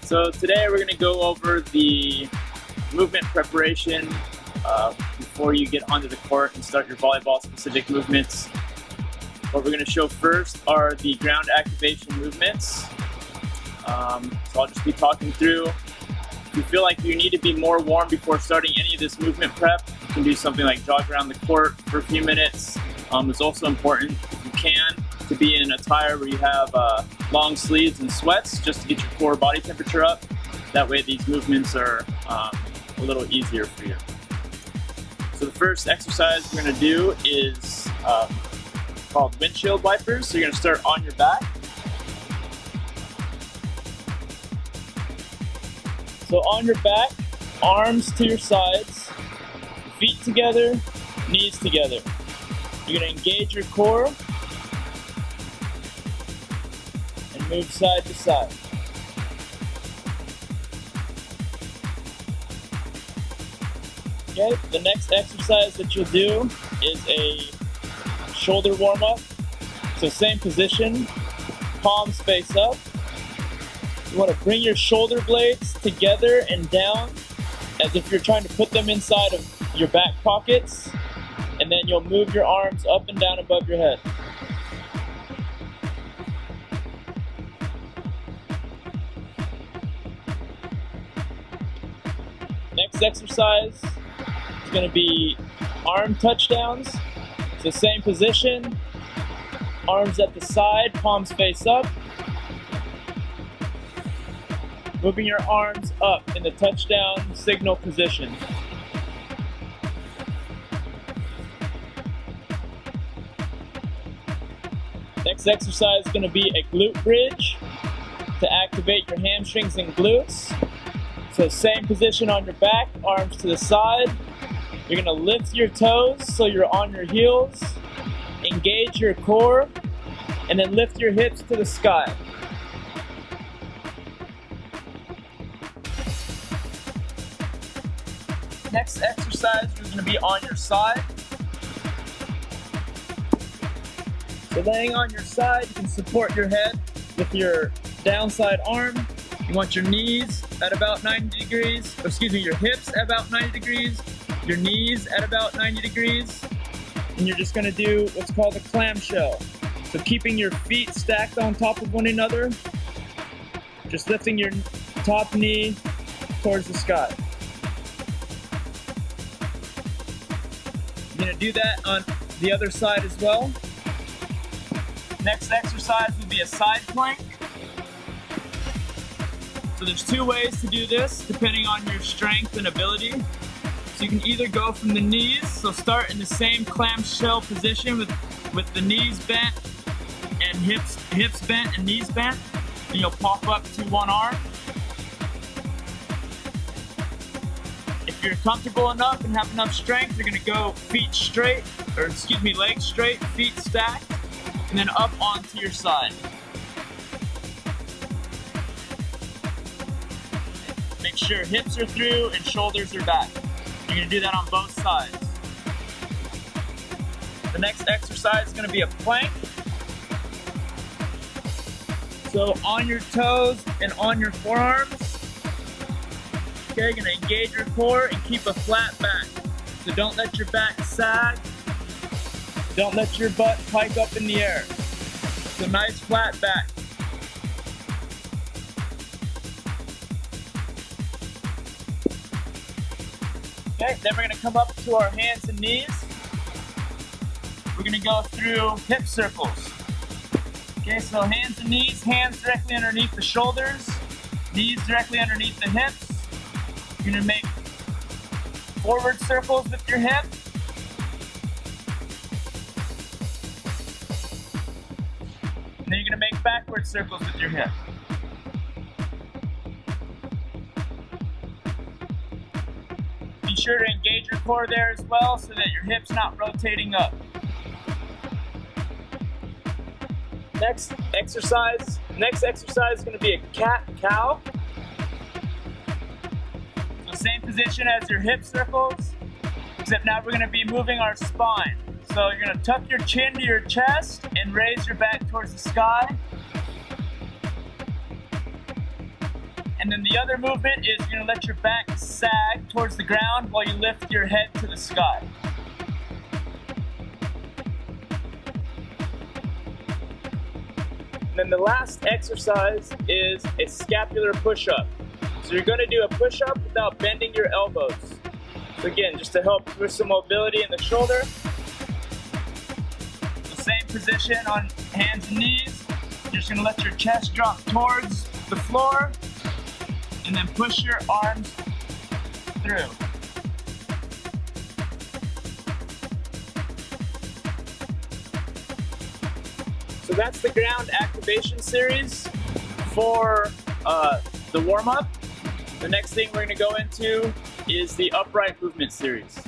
So today we're going to go over the movement preparation before you get onto the court and start your volleyball specific movements. What we're going to show first are the ground activation movements. So I'll just be talking through. If you feel like you need to be more warm before starting any of this movement prep, you can do something like jog around the court for a few minutes. It's also important, if you can, to be in attire where you have long sleeves and sweats just to get your core body temperature up. That way these movements are a little easier for you. So the first exercise we're going to do is called windshield wipers. So you're going to start on your back. So on your back, arms to your sides, feet together, knees together. You're going to engage your core and move side to side. Okay, the next exercise that you'll do is a shoulder warm-up. So same position, palms face up. You want to bring your shoulder blades together and down as if you're trying to put them inside of your back pockets, and then you'll move your arms up and down above your head. Next exercise is going to be arm touchdowns. So same position, arms at the side, palms face up. Moving your arms up in the touchdown signal position. Next exercise is going to be a glute bridge to activate your hamstrings and glutes. So same position on your back, arms to the side. You're going to lift your toes so you're on your heels, engage your core, and then lift your hips to the sky. Next exercise, you're going to be on your side. So laying on your side, you can support your head with your downside arm. You want your knees at about 90 degrees, your hips at about 90 degrees, your knees at about 90 degrees, and you're just going to do what's called a clamshell. So keeping your feet stacked on top of one another, just lifting your top knee towards the sky. You're going to do that on the other side as well. Next exercise will be a side plank. So there's two ways to do this depending on your strength and ability. So you can either go from the knees, so start in the same clamshell position with the knees bent and hips bent and knees bent, and you'll pop up to one arm. If you're comfortable enough and have enough strength, you're going to go legs straight, feet stacked, and then up onto your side. Make sure hips are through and shoulders are back. You're going to do that on both sides. The next exercise is going to be a plank. So on your toes and on your forearms. Okay, you're going to engage your core and keep a flat back. So don't let your back sag. Don't let your butt pike up in the air. So nice flat back. Okay, then we're going to come up to our hands and knees. We're going to go through hip circles. Okay, so hands and knees, hands directly underneath the shoulders, knees directly underneath the hips. You're going to make forward circles with your hip. And then you're going to make backward circles with your hip. Be sure to engage your core there as well so that your hip's not rotating up. Next exercise is going to be a cat-cow. So same position as your hip circles, except now we're going to be moving our spine. So you're going to tuck your chin to your chest and raise your back towards the sky. And then the other movement is you're gonna let your back sag towards the ground while you lift your head to the sky. And then the last exercise is a scapular push-up. So you're gonna do a push-up without bending your elbows. So again, just to help with some mobility in the shoulder. The same position on hands and knees. You're just gonna let your chest drop towards the floor and then push your arms through. So that's the ground activation series for the warm-up. The next thing we're gonna go into is the upright movement series.